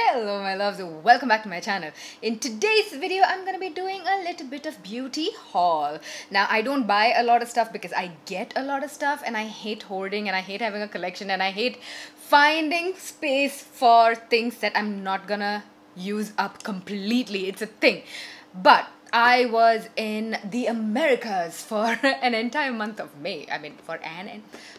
Hello my loves, welcome back to my channel. In today's video I'm gonna be doing a little bit of beauty haul. Now I don't buy a lot of stuff because I get a lot of stuff and I hate hoarding and I hate having a collection and I hate finding space for things that I'm not gonna use up completely. It's a thing. But I was in the Americas for an entire month of May.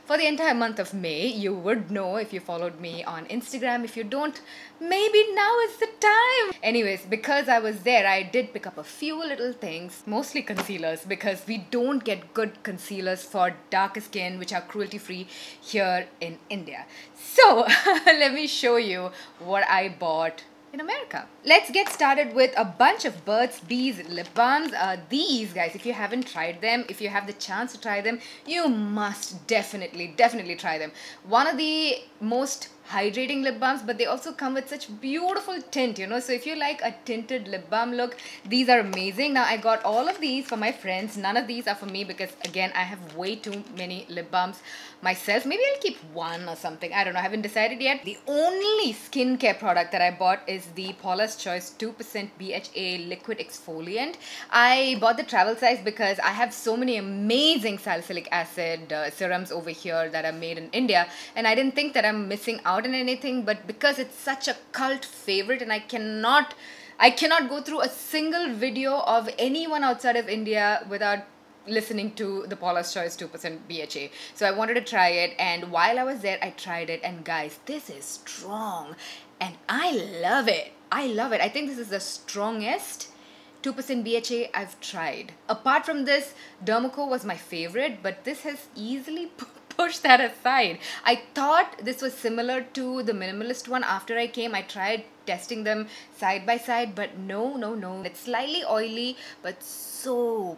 For the entire month of May. You would know if you followed me on Instagram. If you don't, maybe now is the time. Anyways, because I was there, I did pick up a few little things, mostly concealers, because we don't get good concealers for darker skin, which are cruelty-free here in India. So let me show you what I bought in America. Let's get started with a bunch of Burt's Bees lip balms. These guys, if you haven't tried them, if you have the chance to try them, you must definitely try them. One of the most hydrating lip balms, but they also come with such beautiful tint, you know. So if you like a tinted lip balm look, these are amazing. Now I got all of these for my friends. None of these are for me because again I have way too many lip balms myself. Maybe I'll keep one or something. I don't know. I haven't decided yet. The only skincare product that I bought is the Paula's Choice 2% BHA liquid exfoliant. I bought the travel size because I have so many amazing salicylic acid serums over here that are made in India, and I didn't think that I'm missing out on anything, but because it's such a cult favorite and I cannot go through a single video of anyone outside of India without listening to the Paula's Choice 2% BHA. So I wanted to try it, and while I was there I tried it, and guys, this is strong and I love it. I love it. I think this is the strongest 2% BHA I've tried. Apart from this, Dermaco was my favorite, but this has easily push that aside. I thought this was similar to the minimalist one. After I came, I tried testing them side by side, but no. It's slightly oily, but so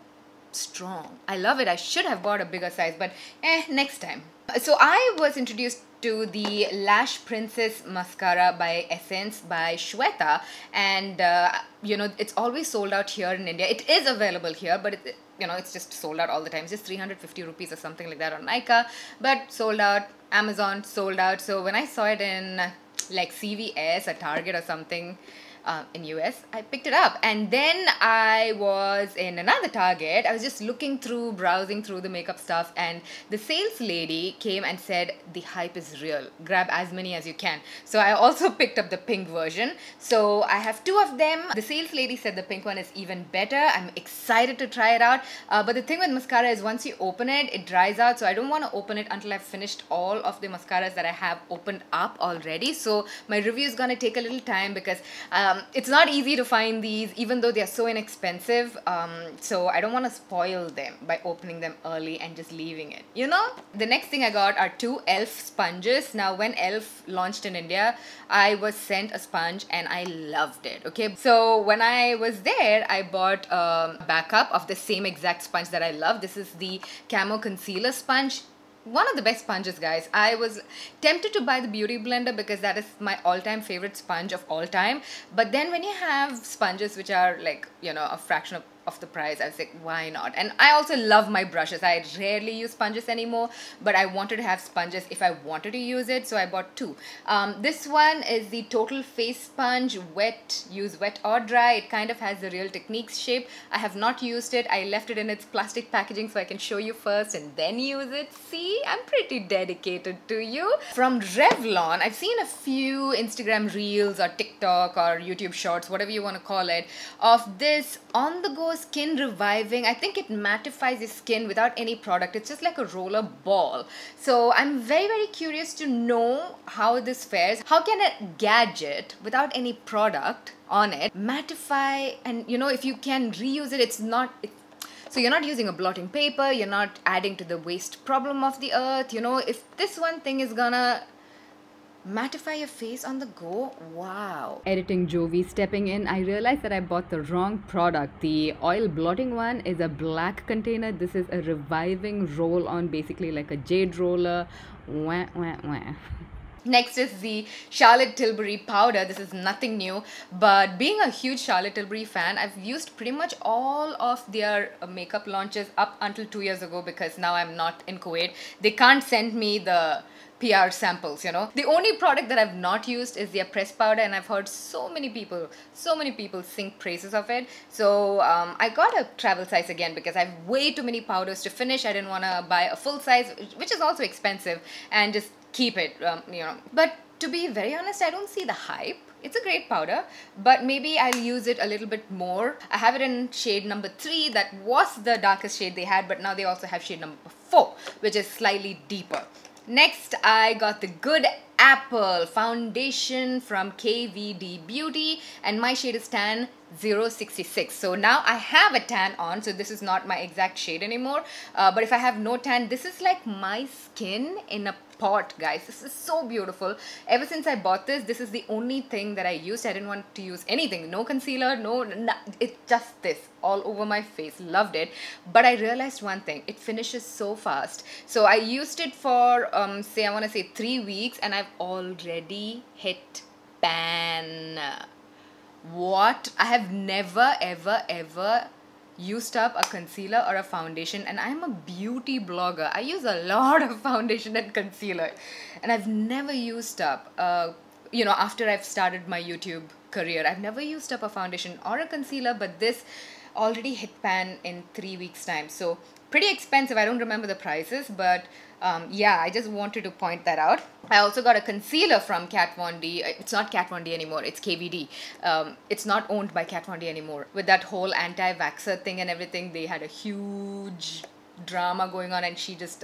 strong. I love it. I should have bought a bigger size, but next time. So I was introduced to the Lash Princess Mascara by Essence by Jovita, and you know, it's always sold out here in India. It is available here, but you know, it's just sold out all the time. It's just 350 rupees or something like that on Nykaa, but sold out. Amazon sold out. So when I saw it in like CVS or Target or something in US, I picked it up. And then I was in another Target. I was just browsing through the makeup stuff, and the sales lady came and said the hype is real, grab as many as you can. So I also picked up the pink version. So I have two of them. The sales lady said the pink one is even better. I'm excited to try it out, but the thing with mascara is once you open it, it dries out. So I don't want to open it until I've finished all of the mascaras that I have opened up already. So my review is gonna take a little time because it's not easy to find these, even though they are so inexpensive. So I don't want to spoil them by opening them early and just leaving it, you know. The next thing I got are two e.l.f. sponges. Now when e.l.f. launched in India, I was sent a sponge and I loved it. Okay, so when I was there, I bought a backup of the same exact sponge that I love. This is the Camo concealer sponge. One of the best sponges, guys. I was tempted to buy the Beauty Blender because that is my all-time favorite sponge of all time. But then when you have sponges which are like, you know, a fraction of the price, I was like, why not? And I also love my brushes. I rarely use sponges anymore, but I wanted to have sponges if I wanted to use it, so I bought two. This one is the Total Face Sponge, use wet or dry. It kind of has the Real Techniques shape. I have not used it. I left it in its plastic packaging so I can show you first and then use it. See, I'm pretty dedicated to you. From Revlon, I've seen a few Instagram reels or TikTok or YouTube shorts, whatever you want to call it, of this on-the-go skin reviving. I think it mattifies your skin without any product. It's just like a roller ball. So I'm very curious to know how this fares. How can a gadget without any product on it mattify, and you know, if you can reuse it, so you're not using a blotting paper, you're not adding to the waste problem of the earth. You know, if this one thing is gonna mattify your face on the go, wow. Editing JOVI stepping in, I realized that I bought the wrong product. The oil blotting one is a black container. This is a reviving roll-on, basically like a jade roller. Wah, wah, wah. Next is the Charlotte Tilbury powder. This is nothing new, but being a huge Charlotte Tilbury fan, I've used pretty much all of their makeup launches up until 2 years ago, because now I'm not in Kuwait. They can't send me the PR samples, you know. The only product that I've not used is their pressed powder, and I've heard so many people sing praises of it. So I got a travel size again because I have way too many powders to finish. I didn't want to buy a full size, which is also expensive, and just keep it, you know. But to be very honest, I don't see the hype. It's a great powder, but maybe I'll use it a little bit more. I have it in shade number 3. That was the darkest shade they had, but now they also have shade number 4, which is slightly deeper. Next, I got the Good Apple foundation from KVD Beauty, and my shade is tan 066. So now I have a tan on, so this is not my exact shade anymore. But if I have no tan, this is like my skin in a pot, guys. This is so beautiful. Ever since I bought this, this is the only thing that I used. I didn't want to use anything. No concealer, no, it's just this all over my face. Loved it. But I realized one thing. It finishes so fast. So I used it for, say, I want to say 3 weeks, and I've already hit pan. What? I have never, ever used up a concealer or a foundation, and I'm a beauty blogger. I use a lot of foundation and concealer, and I've never used up, you know, after I've started my YouTube career, I've never used up a foundation or a concealer, but this already hit pan in 3 weeks time. So pretty expensive. I don't remember the prices, but yeah, I just wanted to point that out. I also got a concealer from Kat Von D. It's not Kat Von D anymore, it's KVD. It's not owned by Kat Von D anymore. With that whole anti-vaxxer thing and everything, they had a huge drama going on, and she just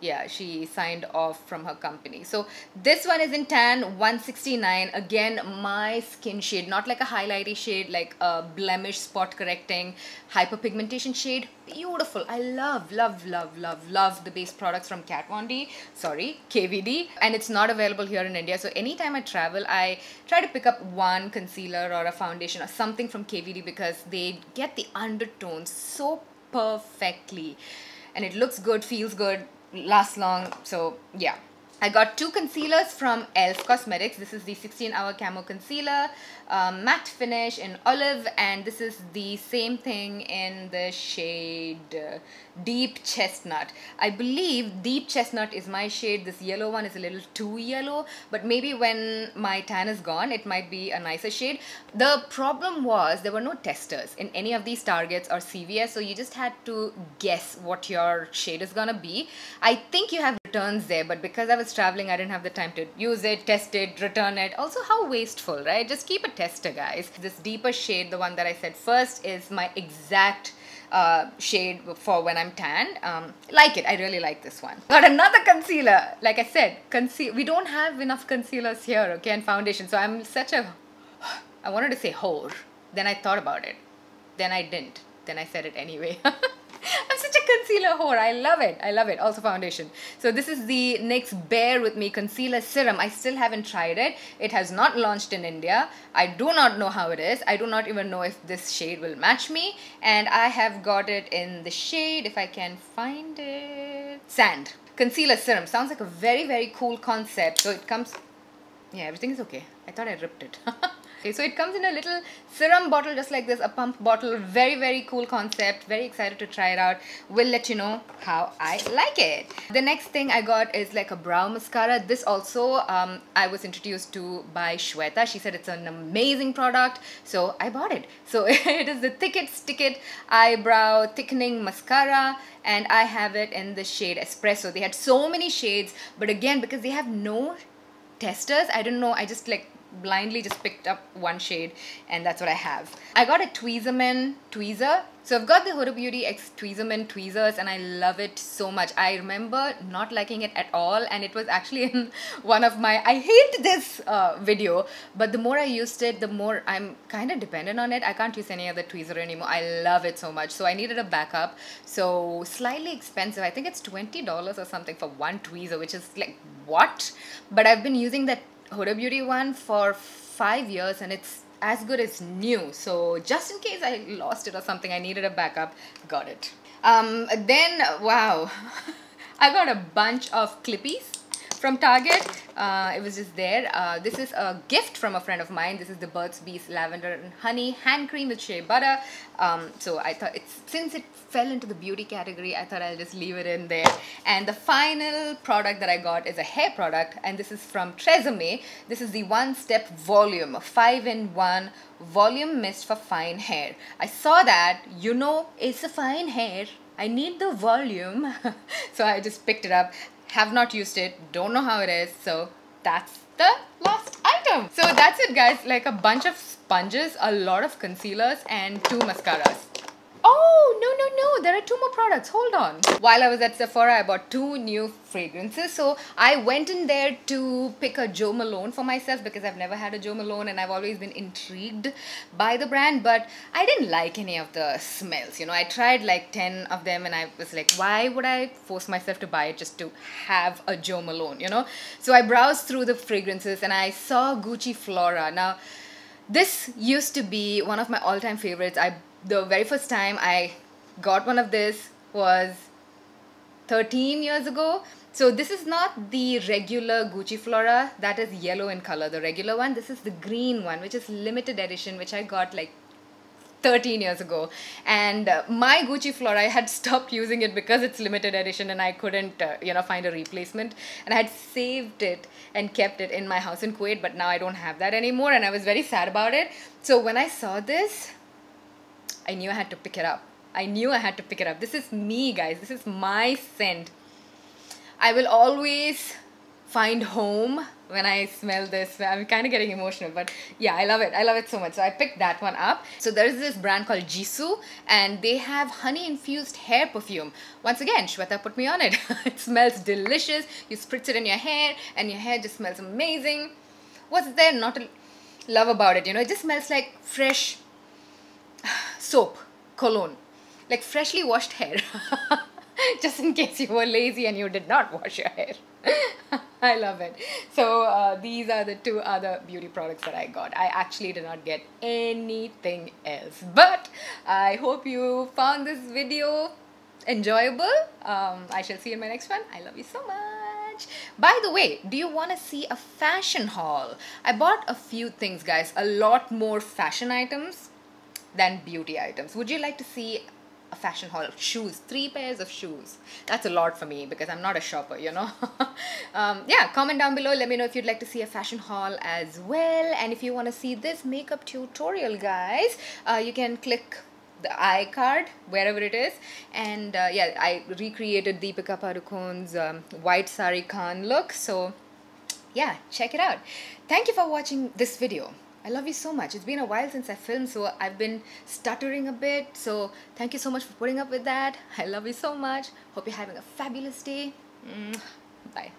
yeah, she signed off from her company. So this one is in tan 169. Again, my skin shade, not like a highlighty shade, like a blemish spot correcting hyperpigmentation shade. Beautiful. I love the base products from Kat Von D, sorry, KVD, and it's not available here in India. So anytime I travel, I try to pick up one concealer or a foundation or something from KVD, because they get the undertones so perfectly, and it looks good, feels good, lasts long. So yeah, I got 2 concealers from e.l.f. Cosmetics. This is the 16-hour Camo concealer, matte finish in olive, and this is the same thing in the shade Deep Chestnut. I believe Deep Chestnut is my shade. This yellow one is a little too yellow, but maybe when my tan is gone, it might be a nicer shade. The problem was there were no testers in any of these Targets or CVS, so you just had to guess what your shade is gonna be. I think you have returns there, but because I was traveling, I didn't have the time to use it, test it, return it. Also, how wasteful, right? Just keep a tester, guys. This deeper shade, the one that I said first, is my exact shade for when I'm tanned. Like it. I really like this one. Got another concealer. Like I said, we don't have enough concealers here, okay, and foundation. So I'm such a, I wanted to say whore. Then I thought about it. Then I didn't. Then I said it anyway. I'm such a concealer whore. I love it. I love it. Also foundation. So this is the NYX Bear With Me Concealer Serum. I still haven't tried it. It has not launched in India. I do not know how it is. I do not even know if this shade will match me. And I have got it in the shade, if I can find it, Sand. Concealer Serum. Sounds like a very cool concept. So it comes, yeah, everything is okay. I thought I ripped it. Okay, so it comes in a little serum bottle just like this, a pump bottle. Very cool concept. Very excited to try it out. Will let you know how I like it. The next thing I got is like a brow mascara. This also I was introduced to by Shweta. She said it's an amazing product, so I bought it. So it is the Thicket Stick-It Eyebrow Thickening Mascara, and I have it in the shade Espresso. They had so many shades, but again, because they have no testers, I don't know, I just like blindly just picked up one shade, and that's what I have. I got a Tweezerman tweezer. So I've got the Huda Beauty X Tweezerman tweezers, and I love it so much. I remember not liking it at all, and it was actually in one of my I hate this video, but the more I used it, the more I'm kind of dependent on it. I can't use any other tweezer anymore. I love it so much, so I needed a backup. So slightly expensive. I think it's $20 or something for one tweezer, which is like, what? But I've been using that Huda Beauty one for 5 years, and it's as good as new. So just in case I lost it or something, I needed a backup, got it. Then wow, I got a bunch of clippies from Target. It was just there. This is a gift from a friend of mine. This is the Burt's Bees Lavender and Honey Hand Cream with Shea Butter. So I thought, since it fell into the beauty category, I thought I'll just leave it in there. And the final product that I got is a hair product, and this is from Tweezerman. This is the One Step Volume 5-in-1 Volume Mist for Fine Hair. I saw that, you know, it's a fine hair, I need the volume. So I just picked it up. Have not used it, don't know how it is, so that's the last item. So that's it, guys. Like a bunch of sponges, a lot of concealers, and 2 mascaras. Oh, no, there are 2 more products. Hold on. While I was at Sephora, I bought 2 new fragrances. So I went in there to pick a Jo Malone for myself because I've never had a Jo Malone and I've always been intrigued by the brand, but I didn't like any of the smells. You know, I tried like 10 of them and I was like, why would I force myself to buy it just to have a Jo Malone, you know? So I browsed through the fragrances and I saw Gucci Flora. Now, this used to be one of my all-time favorites. The very first time I got one of this was 13 years ago. So this is not the regular Gucci Flora, that is yellow in color, the regular one. This is the green one, which is limited edition, which I got like 13 years ago. And my Gucci Flora, I had stopped using it because it's limited edition and I couldn't find a replacement, and I had saved it and kept it in my house in Kuwait, but now I don't have that anymore and I was very sad about it. So when I saw this, I knew I had to pick it up. This is me, guys. This is my scent. I will always find home when I smell this. I'm kind of getting emotional, but yeah, I love it. I love it so much. So I picked that one up. So there's this brand called Jisoo and they have honey infused hair perfume. Once again, Shweta put me on it. It smells delicious. You spritz it in your hair and your hair just smells amazing. What's there not to love about it? You know, it just smells like fresh soap, cologne, like freshly washed hair. Just in case you were lazy and you did not wash your hair. I love it. So these are the 2 other beauty products that I got. I actually did not get anything else, but I hope you found this video enjoyable. I shall see you in my next one. I love you so much. By the way, do you want to see a fashion haul? I bought a few things, guys, a lot more fashion items than beauty items. Would you like to see a fashion haul? Shoes, 3 pairs of shoes. That's a lot for me because I'm not a shopper, you know. Yeah, comment down below. Let me know if you'd like to see a fashion haul as well. And if you want to see this makeup tutorial, guys, you can click the iCard wherever it is. And yeah, I recreated Deepika Padukone's white sari Khan look. So yeah, check it out. Thank you for watching this video. I love you so much. It's been a while since I filmed, so I've been stuttering a bit. So thank you so much for putting up with that. I love you so much. Hope you're having a fabulous day. Bye.